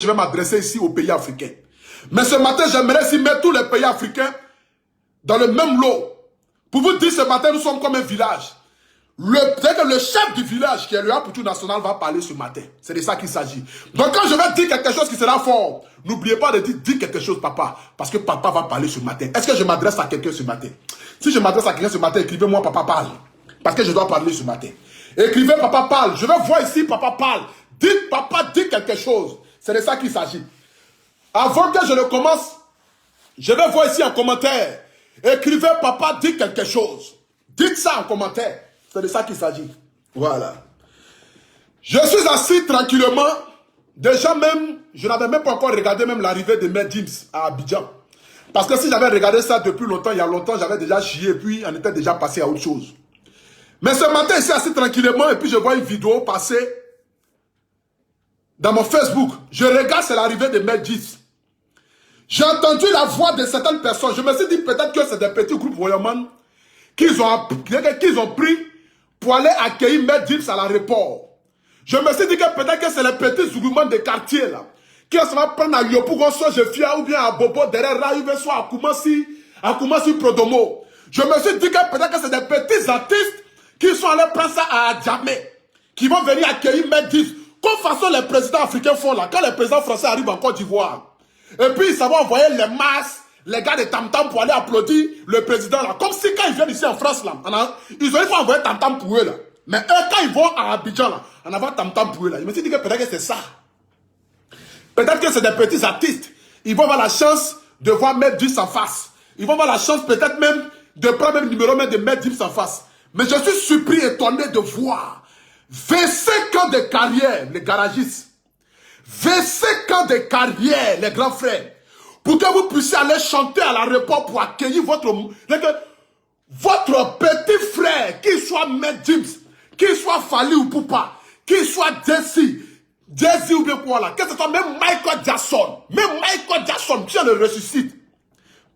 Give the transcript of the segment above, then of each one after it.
je vais m'adresser ici aux pays africains. Mais ce matin, j'aimerais ici mettre tous les pays africains dans le même lot. Pour vous dire, ce matin, nous sommes comme un village. C'est que le chef du village, qui est le Apoutou National, va parler ce matin. C'est de ça qu'il s'agit. Donc quand je vais dire quelque chose qui sera fort, n'oubliez pas de dire quelque chose, papa. Parce que papa va parler ce matin. Est-ce que je m'adresse à quelqu'un ce matin? Si je m'adresse à quelqu'un ce matin, écrivez-moi papa parle. Parce que je dois parler ce matin. Écrivez papa parle. Je vais voir ici papa parle. Dites papa, dit quelque chose. C'est de ça qu'il s'agit. Avant que je ne commence, je vais voir ici en commentaire. Écrivez papa, dit quelque chose. Dites ça en commentaire. C'est de ça qu'il s'agit. Voilà. Je suis assis tranquillement. Déjà même, je n'avais même pas encore regardé même l'arrivée de Maître Gims à Abidjan. Parce que si j'avais regardé ça depuis longtemps, il y a longtemps, j'avais déjà chié, puis on était déjà passé à autre chose. Mais ce matin, je suis assis tranquillement et puis je vois une vidéo passer dans mon Facebook. Je regarde, c'est l'arrivée de Maître Gims. J'ai entendu la voix de certaines personnes. Je me suis dit peut-être que c'est des petits groupes Royaman qu'ils ont pris pour aller accueillir Maître Gims à l'aéroport. Je me suis dit que peut-être que c'est les petits Zougouman de quartier là. Qui se va prendre à Yopougonso, Jefia ou bien à Bobo, derrière Raïve, soit à Koumassi Prodomo. Je me suis dit que peut-être que c'est des petits artistes qui sont allés prendre ça à Adjamé. Qui vont venir accueillir Maître Gims. Comme façon les présidents africains font là. Quand les présidents français arrivent en Côte d'Ivoire. Et puis, ça va envoyer les masses, les gars de Tam-Tam pour aller applaudir le président là. Comme si quand ils viennent ici en France là, ils auraient fait envoyer Tam-Tam pour eux là. Mais eux, quand ils vont à Abidjan là, on a Tam-Tam pour eux là. Je me suis dit que peut-être que c'est ça. Peut-être que c'est des petits artistes. Ils vont avoir la chance de voir Maître Gims en face. Ils vont avoir la chance peut-être même de prendre le numéro même de Maître Gims en face. Mais je suis surpris, étonné de voir 25 ans de carrière, les garagistes. 25 ans de carrière, les grands frères, pour que vous puissiez aller chanter à l'aéroport pour accueillir votre petit frère, qu'il soit Maître Gims, qu'il soit Fally Ipupa, qu'il soit Jay-Z ou bien quoi là, que ce soit même Michael Jackson, si on le ressuscite,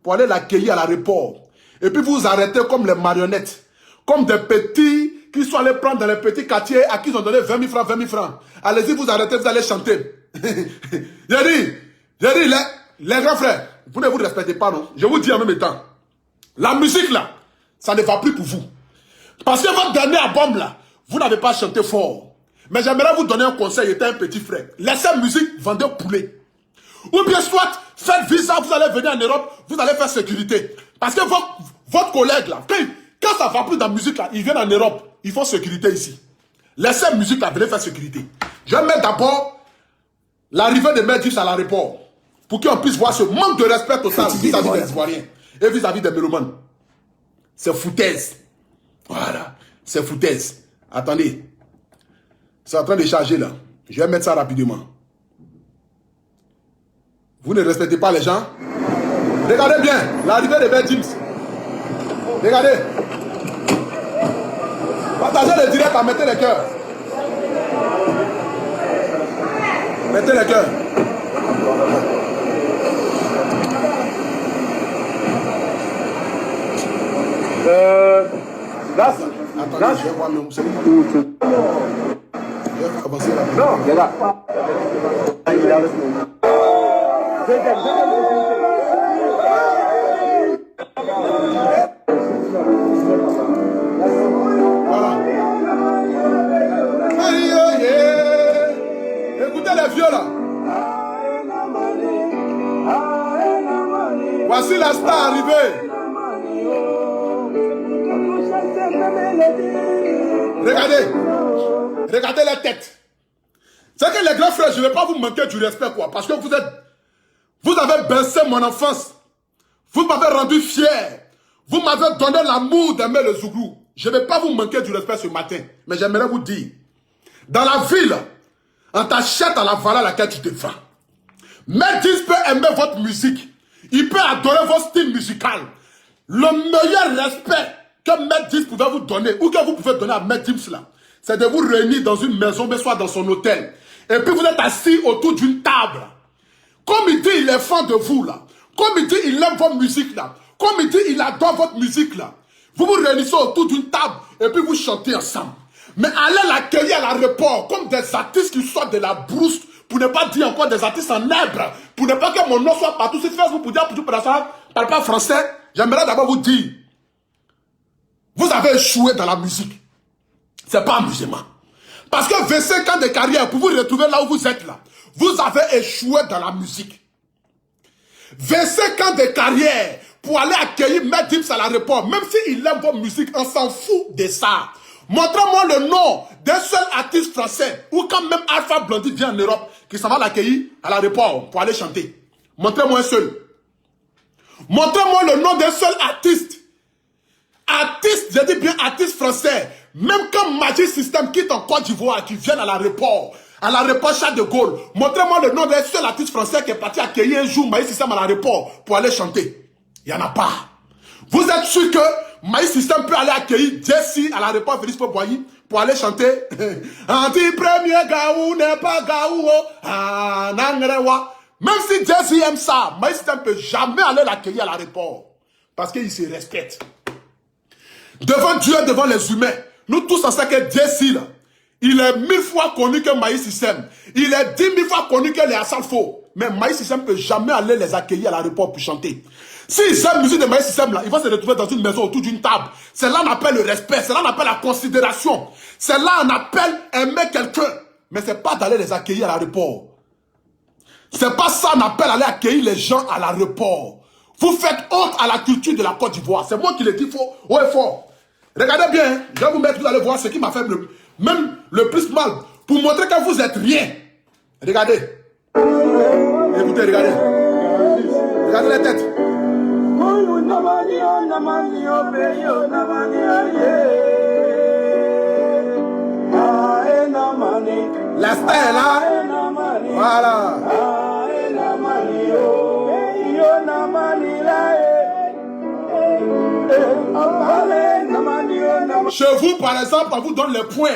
pour aller l'accueillir à l'aéroport. Et puis vous arrêtez comme les marionnettes, comme des petits qui sont allés prendre dans les petits quartiers à qui ils ont donné 20 000 francs. Allez-y, vous arrêtez, vous allez chanter. J'ai dit, les grands frères, vous ne vous respectez pas, non? Je vous dis en même temps, la musique là, ça ne va plus pour vous. Parce que votre dernier album là, vous n'avez pas chanté fort. Mais j'aimerais vous donner un conseil, étant un petit frère. Laissez la musique, vendez poulet. Ou bien soit, faites visa, vous allez venir en Europe, vous allez faire sécurité. Parce que votre collègue là, quand ça va plus dans la musique là, ils viennent en Europe, ils font sécurité ici. Laissez la musique là, venez faire sécurité. Je vais mettre d'abord l'arrivée de Maître Gims à l'aéroport. Pour qu'on puisse voir ce manque de respect total vis-à-vis des Ivoiriens et vis-à-vis des mélomanes. C'est foutaise. Voilà. C'est foutaise. Attendez. C'est en train de charger là. Je vais mettre ça rapidement. Vous ne respectez pas les gens. Regardez bien l'arrivée de Maître Gims. Regardez. Partagez le direct, mettez les cœurs. Mettez les cœurs. Attendez, je vais voir même. Je vais avancer là. Non, il est là. Voilà. Écoutez les vieux là. Voici la star arrivée. Regardez la tête. C'est que les grands frères, je ne vais pas vous manquer du respect quoi. Parce que vous avez baissé mon enfance. Vous m'avez rendu fier. Vous m'avez donné l'amour d'aimer le Zouglou. Je ne vais pas vous manquer du respect ce matin. Mais j'aimerais vous dire. Dans la ville, on t'achète à la valeur à laquelle tu te vends. Maître Gims peut aimer votre musique. Il peut adorer votre style musical. Le meilleur respect que Maître Gims pouvait vous donner, ou que vous pouvez donner à Maître Gims là, c'est de vous réunir dans une maison, mais soit dans son hôtel. Et puis vous êtes assis autour d'une table. Comme il dit, il est fan de vous là. Comme il dit, il aime votre musique là. Comme il dit, il adore votre musique là. Vous vous réunissez autour d'une table et puis vous chantez ensemble. Mais allez l'accueillir à l'aéroport comme des artistes qui sortent de la brousse pour ne pas dire encore des artistes en nègre, pour ne pas que mon nom soit partout sur Facebook, pour dire que je ne parle pas français, j'aimerais d'abord vous dire, vous avez échoué dans la musique. Ce n'est pas amusement. Parce que 25 ans de carrière, pour vous retrouver là où vous êtes là, vous avez échoué dans la musique. 25 ans de carrière, pour aller accueillir Maître Gims à l'aéroport, même s'il aime vos musiques, on s'en fout de ça. Montrez-moi le nom d'un seul artiste français, ou quand même Alpha Blondy vient en Europe, qui s'en va l'accueillir à l'aéroport pour aller chanter. Montrez-moi un seul. Montrez-moi le nom d'un seul artiste. Artiste, je dis bien artiste français. Même quand Magic System quitte en Côte d'Ivoire, qui vient à l'aéroport Charles de Gaulle, montrez-moi le nom d'un seul artiste français qui est parti accueillir un jour Magic System à l'aéroport pour aller chanter. Il n'y en a pas. Vous êtes sûr que Magic System peut aller accueillir Jesse à l'aéroport Félix Boigny pour aller chanter Anti-premier Gaou n'est pas Gaou, Nangrewa. Même si Jesse aime ça, Magic System ne peut jamais aller l'accueillir à l'aéroport. Parce qu'il se respecte. Devant Dieu, devant les humains, nous tous on sait que Jesse, il est 1000 fois connu que Magic System. Il est 10 000 fois connu que les Assal Faux. Mais Magic System ne peut jamais aller les accueillir à l'aéroport pour chanter. S'ils aiment la musique de Magic System, là, ils vont se retrouver dans une maison autour d'une table. C'est là qu'on appelle le respect, c'est là qu'on appelle la considération. C'est là qu'on appelle aimer quelqu'un. Mais ce n'est pas d'aller les accueillir à l'aéroport. C'est pas ça qu'on appelle aller accueillir les gens à l'aéroport. Vous faites honte à la culture de la Côte d'Ivoire. C'est moi qui le dis fort, haut et fort. Regardez bien, hein. Je vais vous mettre, vous allez voir ce qui m'a fait même le plus mal. Pour montrer que vous êtes rien. Regardez. Écoutez, regardez. Regardez les têtes. La star est là. Voilà. Chez vous, par exemple, on vous donne les points.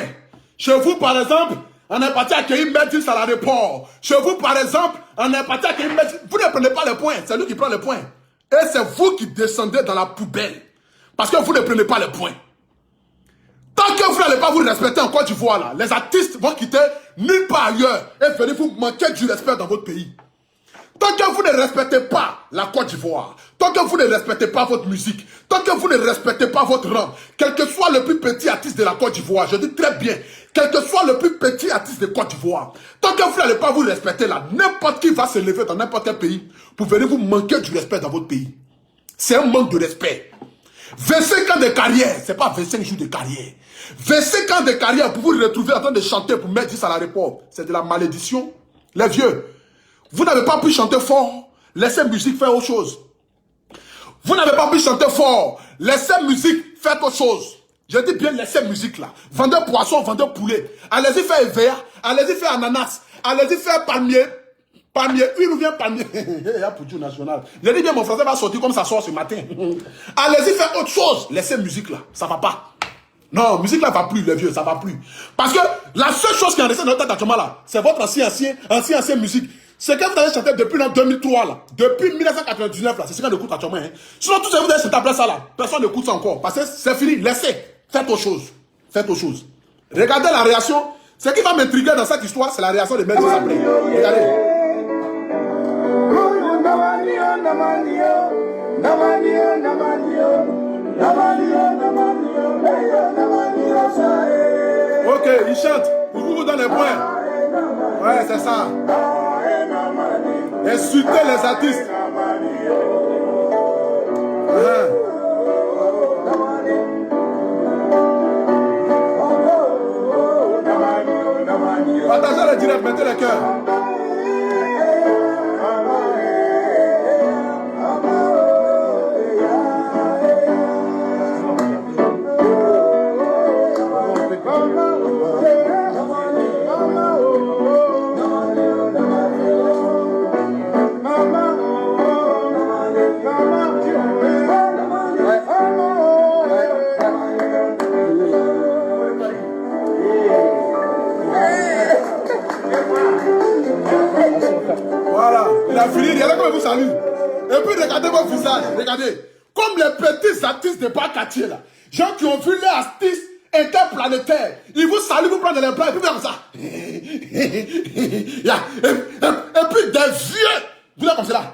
Chez vous, par exemple, on est parti accueillir Maître Gims à l'aéroport. Chez vous, par exemple, on est parti accueillir Maître Gims. Vous ne prenez pas les points, c'est lui qui prend les points. Et c'est vous qui descendez dans la poubelle. Parce que vous ne prenez pas les points. Tant que vous n'allez pas vous respecter en Côte d'Ivoire, là, les artistes vont quitter nulle part ailleurs et venir vous manquer du respect dans votre pays. Tant que vous ne respectez pas la Côte d'Ivoire, tant que vous ne respectez pas votre musique, tant que vous ne respectez pas votre rang, quel que soit le plus petit artiste de la Côte d'Ivoire, je dis très bien, quel que soit le plus petit artiste de Côte d'Ivoire, tant que vous n'allez pas vous respecter là, n'importe qui va se lever dans n'importe quel pays pour venir vous manquer du respect dans votre pays. C'est un manque de respect. 25 ans de carrière, c'est pas 25 jours de carrière. 25 ans de carrière pour vous retrouver en train de chanter pour mettre 10 à l'aéroport, c'est de la malédiction. Les vieux, vous n'avez pas pu chanter fort, laissez musique faire autre chose. Vous n'avez pas pu chanter fort, laissez musique faire autre chose. Je dis bien laissez musique là. Vendez poisson, vendez poulet. Allez-y faire EVA, allez-y faire ananas, allez-y faire palmier. Palmier, huile ou bien palmier. Il y a pour Dieu national. Je dis bien mon français va sortir comme ça sort ce matin. Allez-y faire autre chose. Laissez musique là, ça va pas. Non, musique là va plus, les vieux, ça va plus. Parce que la seule chose qui est resté dans notre tête actuellement là, c'est votre ancien musique. Ce que vous avez chanté depuis 2003 là, depuis 1999 là, c'est ce qu'on écoute actuellement. Hein. Sinon tout ce que vous avez chanté après ça là, personne n'écoute ça encore. Parce que c'est fini, laissez. Faites autre chose. Faites autre chose. Regardez la réaction. Ce qui va m'intriguer dans cette histoire, c'est la réaction des maîtres après. Regardez. Ok, il chante. Pour vous donner les points. Ouais, c'est ça. Insultez les artistes. Partagez le direct, mettez le cœur. Voilà, il a fini, regardez comment il vous salue. Et puis regardez vos visages, regardez. Comme les petits artistes de Bas-Quartier là. Gens qui ont vu les artistes interplanétaire. Il vous salue, vous prend dans les bras, et puis comme ça. Et puis des vieux, vous êtes comme cela.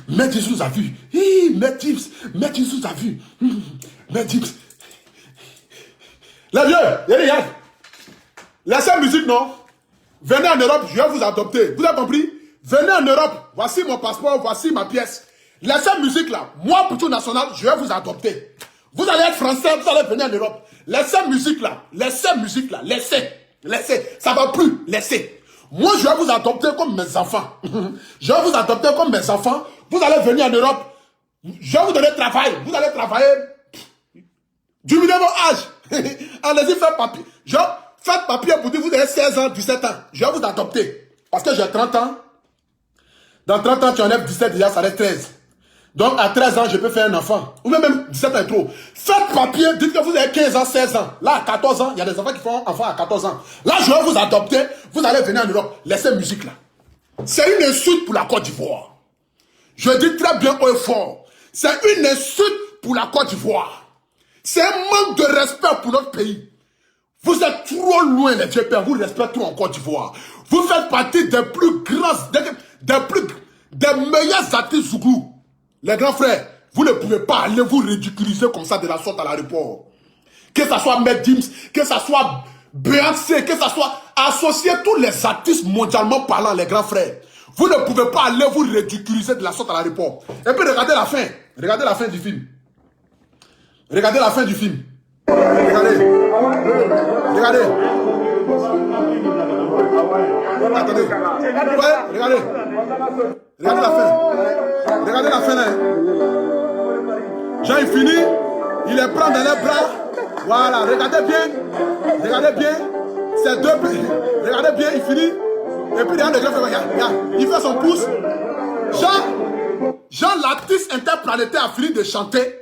Maître Jésus a vu. Maître Jésus a vu. Maître Gibbs. Les vieux, regarde. Laissez la musique, non? Venez en Europe, je vais vous adopter. Vous avez compris? Venez en Europe, voici mon passeport, voici ma pièce. Laissez la musique là. Moi, pour tout national, je vais vous adopter. Vous allez être français, vous allez venir en Europe. Laissez la musique là. Laissez la musique là. Laissez. Ça va plus. Laissez. Moi, je vais vous adopter comme mes enfants. Je vais vous adopter comme mes enfants. Vous allez venir en Europe. Je vais vous donner travail. Vous allez travailler. Diminuez mon âge. Allez-y, faites papier. Faites papier pour dire que vous avez 16 ans, 17 ans. Je vais vous adopter. Parce que j'ai 30 ans. Dans 30 ans, tu enlèves 17, déjà, ça reste 13. Donc, à 13 ans, je peux faire un enfant. Ou même 17 ans est trop. Faites papier, dites que vous avez 15 ans, 16 ans. Là, à 14 ans, il y a des enfants qui font enfant à 14 ans. Là, je vais vous adopter. Vous allez venir en Europe. Laissez musique là. C'est une insulte pour la Côte d'Ivoire. Je dis très bien haut et fort. C'est une insulte pour la Côte d'Ivoire. C'est un manque de respect pour notre pays. Vous êtes trop loin, les vieux pères. Vous respectez trop en Côte d'Ivoire. Vous faites partie des plus grands, des meilleurs artistes Zouglou. Les grands frères, vous ne pouvez pas aller vous ridiculiser comme ça de la sorte à l'aéroport. Que ce soit Maître Gims, que ce soit Beyoncé, que ce soit associé tous les artistes mondialement parlant, les grands frères. Vous ne pouvez pas aller vous ridiculiser de la sorte à l'aéroport. Et puis regardez la fin. Regardez la fin du film. Regardez la fin du film. Regardez. Regardez. Attendez. Ouais, regardez. Regardez la fin. Regardez la fin là. Jean il finit. Il les prend dans les bras. Voilà, regardez bien. Regardez bien. C'est deux. Regardez bien, il finit. Et puis derrière le grand frère, il fait son pouce. Jean l'artiste interplanétaire a fini de chanter.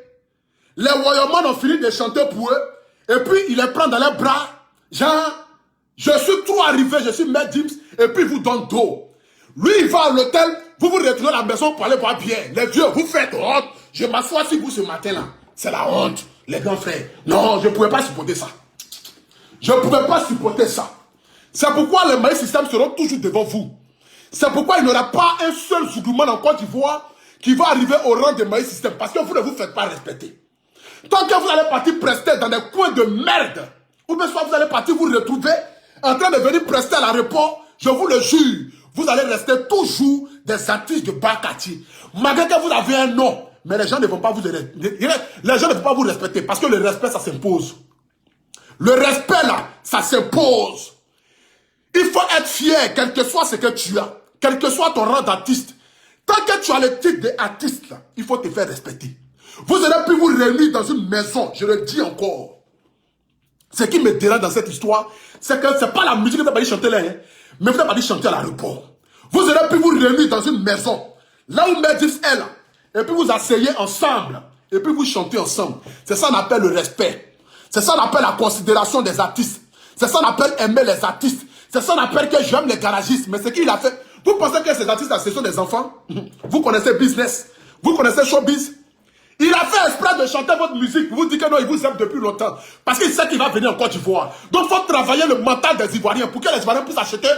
Les Royaumes ont fini de chanter pour eux. Et puis il les prend dans les bras. Jean, je suis trop arrivé, je suis Maître Gims. Et puis il vous donne d'eau. Lui, il va à l'hôtel. Vous vous retrouvez à la maison pour aller boire bière. Les vieux, vous faites honte. Je m'assois sur vous ce matin-là. C'est la honte, les grands frères. Non, je ne pouvais pas supporter ça. Je ne pouvais pas supporter ça. C'est pourquoi les maïs systèmes seront toujours devant vous. C'est pourquoi il n'y aura pas un seul Zouglouman en Côte d'Ivoire qui va arriver au rang des maïs systèmes. Parce que vous ne vous faites pas respecter. Tant que vous allez partir prester dans des coins de merde, ou bien soit vous allez partir vous retrouver en train de venir prester à l'aéroport, je vous le jure, vous allez rester toujours des artistes de Bakati. Malgré que vous avez un nom, mais les gens ne vont pas vous respecter parce que le respect, ça s'impose. Le respect, là, ça s'impose. Il faut être fier, quel que soit ce que tu as, quel que soit ton rang d'artiste. Tant que tu as le titre d'artiste, là, il faut te faire respecter. Vous aurez pu vous réunir dans une maison, je le dis encore. Ce qui me dérange dans cette histoire, c'est que ce n'est pas la musique que vous avez chanter là, hein, mais vous avez pas chanter à l'aéroport. Vous aurez pu vous réunir dans une maison, là où Maître Gims est là, et puis vous asseyez ensemble, et puis vous chantez ensemble. C'est ça qu'on appelle le respect. C'est ça qu'on appelle la considération des artistes. C'est ça qu'on appelle aimer les artistes. C'est ça qu'on appelle que j'aime les garagistes. Mais ce qu'il a fait, vous pensez que ces artistes, ce sont des enfants? Vous connaissez business, vous connaissez showbiz. Il a fait exprès de chanter votre musique. Vous dites que non, il vous aime depuis longtemps. Parce qu'il sait qu'il va venir en Côte d'Ivoire. Donc il faut travailler le mental des Ivoiriens pour que les Ivoiriens puissent acheter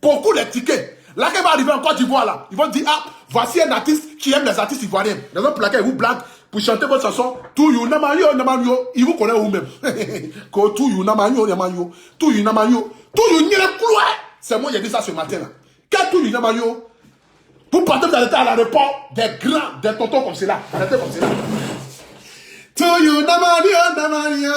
beaucoup les tickets. Là, qu'il va arriver en Côte d'Ivoire, là, ils vont dire, ah, voici un artiste qui aime les artistes ivoiriens. Raison pour laquelle il vous blague pour chanter votre chanson. Tout you namayo, namayo. Il vous connaît vous-même. Tout you namayo, namayo. Tout you namayo. Tout you namayo. C'est moi qui ai dit ça ce matin, là. Quel tout you namayo? Vous partez, vous allez à l'aéroport des grands, des tontons comme cela. Arrêtez comme cela. To you namanio, namanio,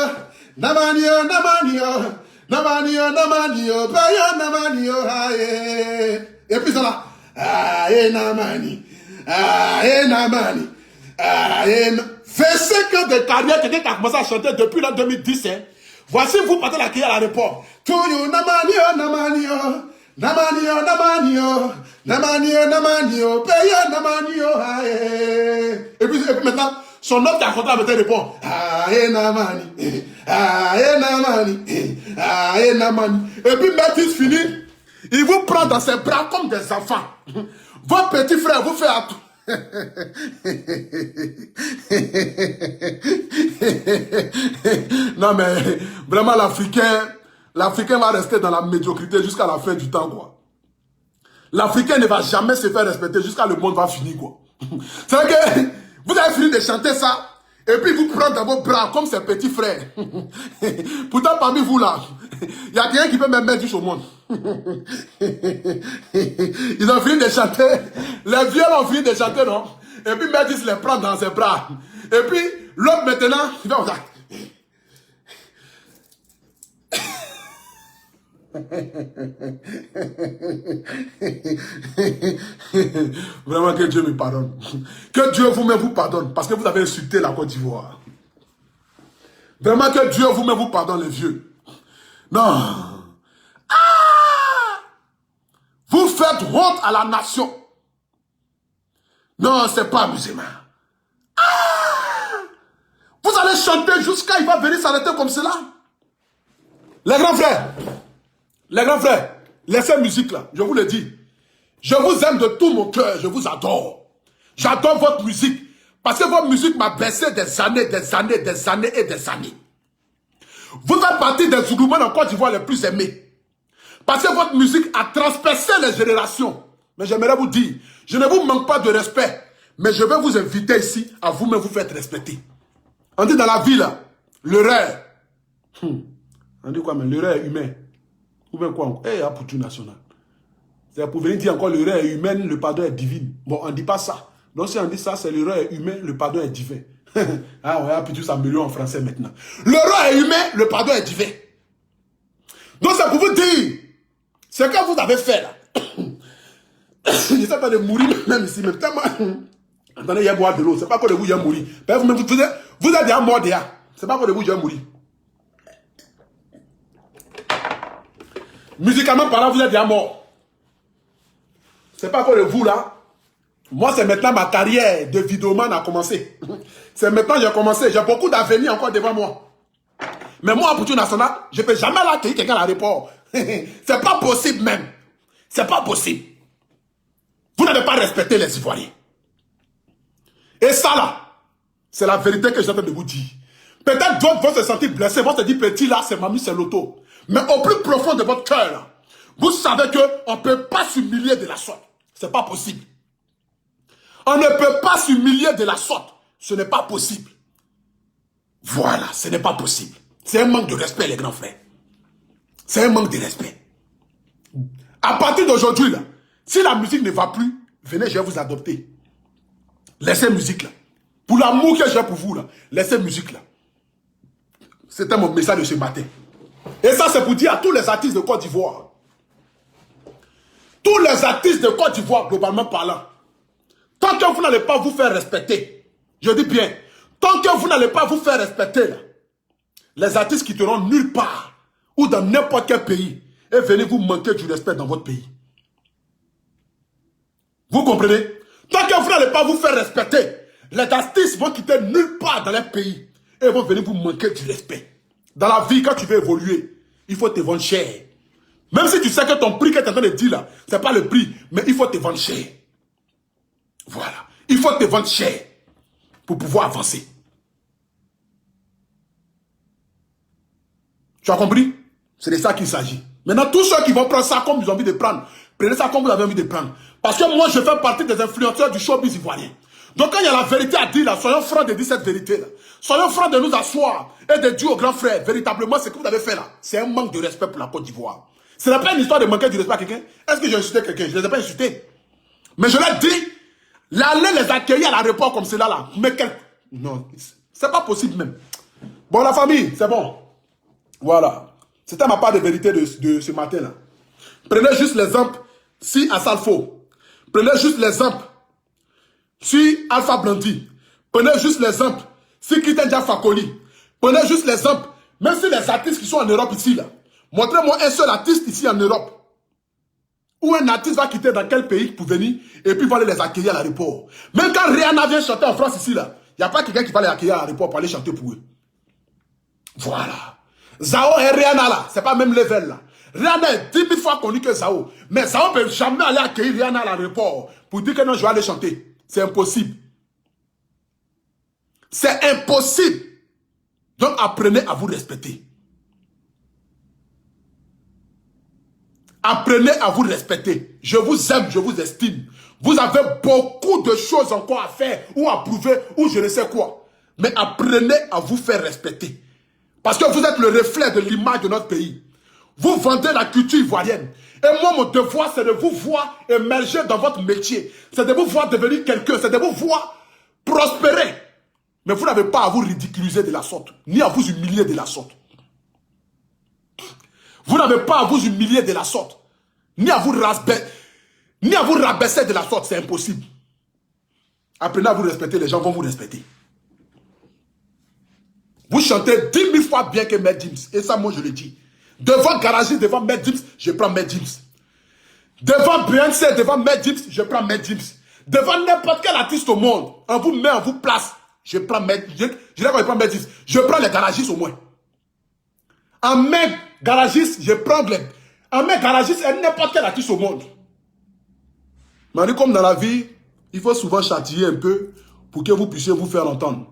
namanio, namanio, namanio, namanio, bayo namanio, aye. Et puis ça là, aye namani, aye namani, aye. 25 ans de carrière, quelqu'un qui a commencé à chanter depuis l'an 2010. Hein. Voici vous partez la crier à l'aéroport. To you namanio, namanio. Namanio, namanio, namanio, namanio, paye namanio, aye. Et puis maintenant, son homme qui a contrat avec répond, aye namani, aye namani, aye namani. Et puis Maître Gims finit, il vous prend dans ses bras comme des enfants. Votre petit frère vous fait Non mais, vraiment l'Africain va rester dans la médiocrité jusqu'à la fin du temps, quoi. L'Africain ne va jamais se faire respecter jusqu'à le monde va finir, quoi. C'est vrai que vous avez fini de chanter ça, et puis vous prenez dans vos bras comme ses petits frères. Pourtant, parmi vous là, il y a quelqu'un qui peut même mettre du au monde. Ils ont fini de chanter, les vieux ont fini de chanter, non? Et puis Médis les prend dans ses bras. Et puis l'autre maintenant, il va regarder. Vraiment que Dieu me pardonne. Que Dieu vous-même vous pardonne parce que vous avez insulté la Côte d'Ivoire. Vraiment que Dieu vous-même vous pardonne les vieux. Non. Ah! Vous faites honte à la nation. Non, c'est pas amusement. Ah! Vous allez chanter jusqu'à il va venir s'arrêter comme cela. Les grands frères, laissez musique là, je vous le dis. Je vous aime de tout mon cœur, je vous adore. J'adore votre musique. Parce que votre musique m'a blessé des années. Vous faites partie des Zoulouman en Côte d'Ivoire les plus aimés. Parce que votre musique a transpercé les générations. Mais j'aimerais vous dire, je ne vous manque pas de respect. Mais je vais vous inviter ici à vous-même vous faire respecter. On dit dans la vie là, l'erreur. On dit quoi, mais l'erreur est humaine. Ou bien quoi? Eh, pour tout national. C'est pour venir dire encore l'erreur est humaine, le pardon est divin. Bon, on ne dit pas ça. Donc si on dit ça, c'est l'erreur est humaine, le pardon est divin. Ah ouais, puis tout s'améliore en français maintenant. L'erreur est humaine, le pardon est divin. Donc c'est pour vous dire, ce que vous avez fait là. Je ne sais pas de mourir même ici, mais tellement. Attendez, il y a boire de l'eau, c'est pas que de vous, il y a mourir. Vous êtes déjà mort déjà. C'est pas que de vous, il y a mourir. Musicalement parlant, vous êtes déjà mort. C'est pas que de vous là. Moi, c'est maintenant ma carrière de vidéoman a commencé. C'est maintenant que j'ai commencé. J'ai beaucoup d'avenir encore devant moi. Mais moi, pour tout national, je ne peux jamais accueillir quelqu'un à l'aéroport. C'est pas possible même. C'est pas possible. Vous n'avez pas respecté les Ivoiriens. Et ça là, c'est la vérité que j'attends de vous dire. Peut-être d'autres vont se sentir blessés, vont se dire petit là, c'est mamie, c'est l'auto. Mais au plus profond de votre cœur, vous savez qu'on ne peut pas s'humilier de la sorte. Ce n'est pas possible. On ne peut pas s'humilier de la sorte. Ce n'est pas possible. Voilà, ce n'est pas possible. C'est un manque de respect, les grands frères. C'est un manque de respect. À partir d'aujourd'hui, là, si la musique ne va plus, venez, je vais vous adopter. Laissez musique là. Pour l'amour que j'ai pour vous là, laissez musique là. C'était mon message de ce matin. Et ça, c'est pour dire à tous les artistes de Côte d'Ivoire. Tous les artistes de Côte d'Ivoire, globalement parlant. Tant que vous n'allez pas vous faire respecter, je dis bien, tant que vous n'allez pas vous faire respecter, là, les artistes quitteront nulle part, ou dans n'importe quel pays, et venez vous manquer du respect dans votre pays. Vous comprenez? Tant que vous n'allez pas vous faire respecter, les artistes vont quitter nulle part dans leur pays, et vont venir vous manquer du respect. Dans la vie, quand tu veux évoluer, il faut te vendre cher. Même si tu sais que ton prix que tu es en train de dire là, ce n'est pas le prix, mais il faut te vendre cher. Voilà. Il faut te vendre cher pour pouvoir avancer. Tu as compris? C'est de ça qu'il s'agit. Maintenant, tous ceux qui vont prendre ça comme ils ont envie de prendre, prenez ça comme vous avez envie de prendre. Parce que moi, je fais partie des influenceurs du showbiz ivoirien. Donc quand il y a la vérité à dire là, soyons francs de dire cette vérité là. Soyons francs de nous asseoir et de dire aux grands frères, véritablement ce que vous avez fait là, c'est un manque de respect pour la Côte d'Ivoire. Ce n'est pas une histoire de manquer du respect à quelqu'un. Est-ce que j'ai insulté quelqu'un? Je ne les ai pas insultés. Mais je leur dis, l'aller les accueillir à l'aéroport comme cela là. Mais quel... Non, c'est pas possible même. Bon la famille, c'est bon. Voilà. C'était ma part de vérité de ce matin là. Prenez juste l'exemple si Assalfo. Prenez juste l'exemple si Alpha Blondy. Prenez juste l'exemple si Kitenja Fakoli. Prenez juste l'exemple, même si les artistes qui sont en Europe ici là. Montrez-moi un seul artiste ici en Europe. Où un artiste va quitter dans quel pays pour venir et puis va aller les accueillir à l'aéroport. Même quand Rihanna vient chanter en France ici là, il n'y a pas quelqu'un qui va les accueillir à l'aéroport pour aller chanter pour eux. Voilà. Zao et Rihanna là, c'est pas même level là. Rihanna est 10 000 fois connu que Zao. Mais Zao ne peut jamais aller accueillir Rihanna à l'aéroport pour dire que non, je vais aller chanter. C'est impossible. C'est impossible. Donc apprenez à vous respecter. Apprenez à vous respecter. Je vous aime, je vous estime. Vous avez beaucoup de choses encore à faire ou à prouver ou je ne sais quoi. Mais apprenez à vous faire respecter. Parce que vous êtes le reflet de l'image de notre pays. Vous vendez la culture ivoirienne. Et moi, mon devoir, c'est de vous voir émerger dans votre métier. C'est de vous voir devenir quelqu'un. C'est de vous voir prospérer. Mais vous n'avez pas à vous ridiculiser de la sorte. Ni à vous humilier de la sorte. Vous n'avez pas à vous humilier de la sorte. Ni à vous rabaisser de la sorte. C'est impossible. Apprenez à vous respecter. Les gens vont vous respecter. Vous chantez 10 000 fois bien que Maître Gims. Et ça, moi, je le dis. Devant Garagiste, devant Maître Gims, je prends Maître Gims. Devant Beyoncé, devant Maître Gims, je prends Maître Gims. Devant n'importe quel artiste au monde, on vous met, on vous place. Je prends Maître Gims. Je prends Maître Gims. Je prends les garagistes au moins. En Maître Garagiste, je prends les... En Maître Garagiste et n'importe quel artiste au monde. Mais comme dans la vie, il faut souvent châtier un peu pour que vous puissiez vous faire entendre.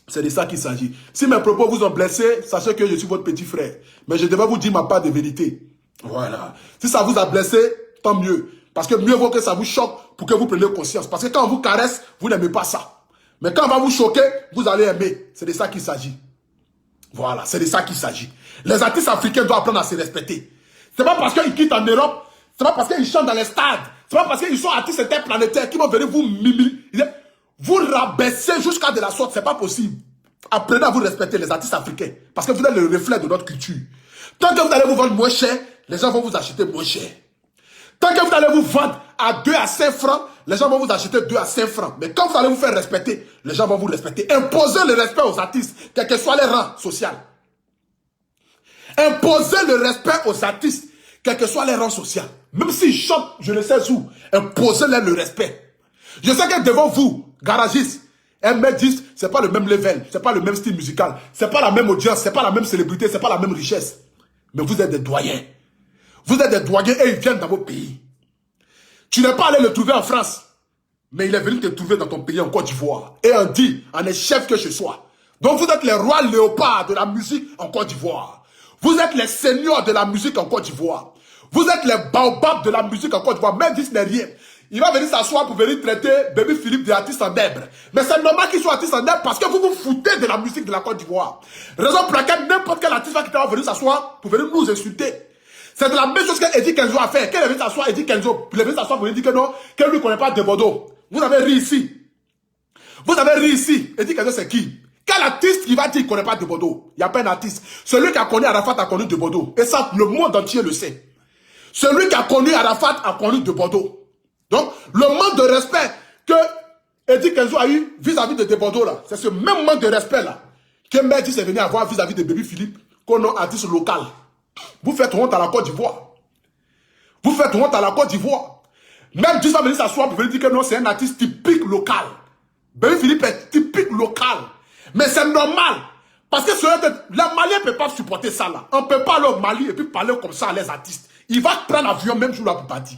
C'est de ça qu'il s'agit. Si mes propos vous ont blessé, sachez que je suis votre petit frère. Mais je devais vous dire ma part de vérité. Voilà. Si ça vous a blessé, tant mieux. Parce que mieux vaut que ça vous choque pour que vous preniez conscience. Parce que quand on vous caresse, vous n'aimez pas ça. Mais quand on va vous choquer, vous allez aimer. C'est de ça qu'il s'agit. Voilà, c'est de ça qu'il s'agit. Les artistes africains doivent apprendre à se respecter. C'est pas parce qu'ils quittent en Europe, c'est pas parce qu'ils chantent dans les stades, c'est pas parce qu'ils sont artistes interplanétaires qu'ils vont venir vous mimir. Vous rabaisser jusqu'à de la sorte, c'est pas possible. Apprenez à vous respecter, les artistes africains. Parce que vous êtes le reflet de notre culture. Tant que vous allez vous vendre moins cher, les gens vont vous acheter moins cher. Tant que vous allez vous vendre à 2 à 5 francs, les gens vont vous acheter 2 à 5 francs. Mais quand vous allez vous faire respecter, les gens vont vous respecter. Imposez le respect aux artistes, quel que soit leur rang social. Imposez le respect aux artistes, quel que soit leur rang social. Même s'ils chantent, je ne sais où, imposez-leur le respect. Je sais que devant vous, garagistes, M10, c'est pas le même level, c'est pas le même style musical, c'est pas la même audience, c'est pas la même célébrité, c'est pas la même richesse. Mais vous êtes des doyens. Vous êtes des doyens et ils viennent dans vos pays. Tu n'es pas allé le trouver en France, mais il est venu te trouver dans ton pays en Côte d'Ivoire. Et on dit, on est chef que chez soi. Donc vous êtes les rois léopards de la musique en Côte d'Ivoire. Vous êtes les seigneurs de la musique en Côte d'Ivoire. Vous êtes les baobabs de la musique en Côte d'Ivoire. Même 10 n'est rien. Il va venir s'asseoir pour venir traiter Baby Philippe des artistes en herbe. Mais c'est normal qu'il soit artiste en herbe parce que vous vous foutez de la musique de la Côte d'Ivoire. Raison pour laquelle n'importe quel artiste va venir s'asseoir pour venir nous insulter. C'est de la même chose qu'Eddie Kenzo a fait. Qu'elle est venue s'asseoir, Eddie Kenzo, il est venu s'asseoir pour lui dire que non, qu'elle ne lui connaît pas de Bordeaux. Vous avez ri ici. Vous avez ri ici. Eddie Kenzo, c'est qui? Quel artiste qui va dire qu'il ne connaît pas de Bordeaux? Il n'y a pas un artiste. Celui qui a connu Arafat a connu de Bordeaux. Et ça, le monde entier le sait. Celui qui a connu Arafat a connu de Bordeaux. Donc, le manque de respect que Eddie Kenzo a eu vis-à-vis de Bordeaux, là, c'est ce même manque de respect-là que Mehdi est venu avoir vis-à-vis de Baby Philippe, qu'on a artiste local. Vous faites honte à la Côte d'Ivoire. Vous faites honte à la Côte d'Ivoire. Même Dieu va venir s'asseoir pour venir dire que non, c'est un artiste typique local. Baby Philippe est typique local. Mais c'est normal. Parce que les Maliens ne peuvent pas supporter ça, là. On ne peut pas aller au Mali et puis parler comme ça à les artistes. Il va prendre l'avion même jour là pour partir.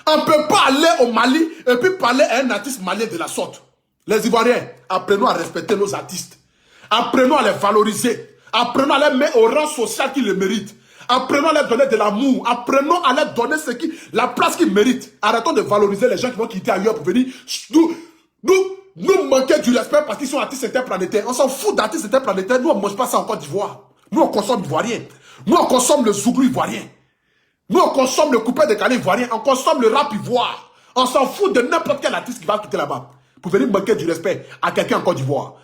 On ne peut pas aller au Mali et puis parler à un artiste malien de la sorte. Les Ivoiriens, apprenons à respecter nos artistes. Apprenons à les valoriser. Apprenons à les mettre au rang social qu'ils le méritent. Apprenons à leur donner de l'amour. Apprenons à leur donner la place qu'ils méritent. Arrêtons de valoriser les gens qui vont quitter ailleurs pour venir nous manquer du respect parce qu'ils sont artistes interplanétaires. On s'en fout d'artistes interplanétaires. Nous, on ne mange pas ça en Côte d'Ivoire. Nous, on consomme ivoirien. Nous, on consomme le zouglou ivoirien. Nous, on consomme le coupé de canne ivoirien. On consomme le rap ivoire. On s'en fout de n'importe quel artiste qui va quitter là-bas pour venir manquer du respect à quelqu'un en Côte d'Ivoire.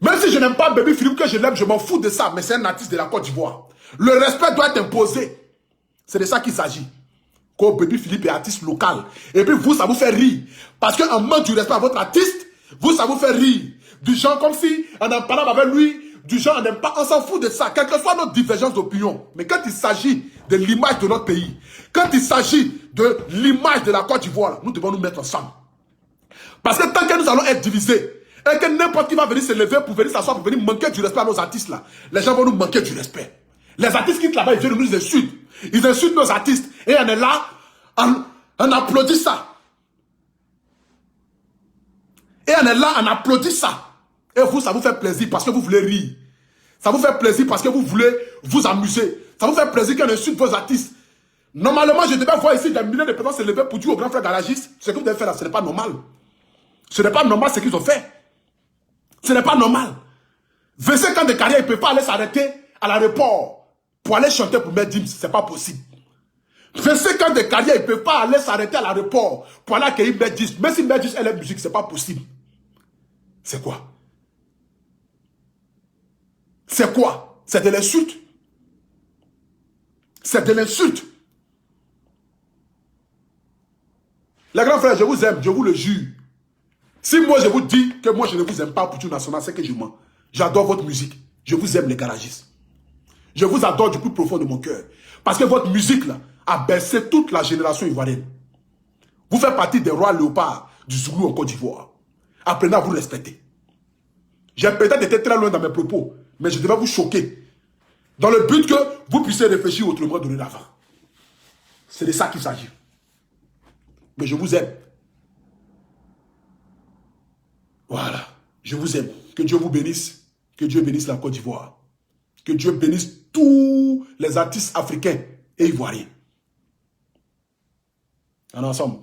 Même si je n'aime pas Baby Philippe, que je l'aime, je m'en fous de ça. Mais c'est un artiste de la Côte d'Ivoire. Le respect doit être imposé. C'est de ça qu'il s'agit. Quand Baby Philippe est artiste local. Et puis vous, ça vous fait rire. Parce qu'en manque du respect à votre artiste, vous, ça vous fait rire. Du genre comme si on en parlait avec lui. Du genre, on n'aime pas, on s'en fout de ça, quelle que soit notre divergence d'opinion. Mais quand il s'agit de l'image de notre pays, quand il s'agit de l'image de la Côte d'Ivoire, nous devons nous mettre ensemble. Parce que tant que nous allons être divisés, et que n'importe qui va venir se lever pour venir s'asseoir, pour venir manquer du respect à nos artistes là, les gens vont nous manquer du respect. Les artistes qui quittent là-bas, ils viennent nous insulter. Ils insultent nos artistes. Et on est là, on applaudit ça. Et on est là, on applaudit ça. Et vous, ça vous fait plaisir parce que vous voulez rire. Ça vous fait plaisir parce que vous voulez vous amuser. Ça vous fait plaisir qu'on insulte vos artistes. Normalement, je devais voir ici des milliers de personnes se lever pour dire au grand frère garagiste, ce que vous devez faire là, ce n'est pas normal. Ce n'est pas normal ce qu'ils ont fait. Ce n'est pas normal. 25 ans de carrière, ils ne peuvent pas aller s'arrêter à l'aéroport pour aller chanter pour Maître Gims. Ce n'est pas possible. 25 ans de carrière, ils ne peuvent pas aller s'arrêter à l'aéroport pour aller accueillir Maître Gims. Même si Maître Gims est la musique, ce n'est pas possible. C'est quoi? C'est quoi? C'est de l'insulte. C'est de l'insulte. Les grands frères, je vous aime, je vous le jure. Si moi je vous dis que moi je ne vous aime pas pour tout national, c'est que je mens. J'adore votre musique. Je vous aime les garagistes. Je vous adore du plus profond de mon cœur. Parce que votre musique là a bercé toute la génération ivoirienne. Vous faites partie des rois léopards du Zoulou en Côte d'Ivoire. Apprenez à vous respecter. J'ai peut-être été très loin dans mes propos, mais je devais vous choquer. Dans le but que vous puissiez réfléchir autrement dorénavant. C'est de ça qu'il s'agit. Mais je vous aime. Voilà. Je vous aime. Que Dieu vous bénisse. Que Dieu bénisse la Côte d'Ivoire. Que Dieu bénisse tous les artistes africains et ivoiriens. En ensemble.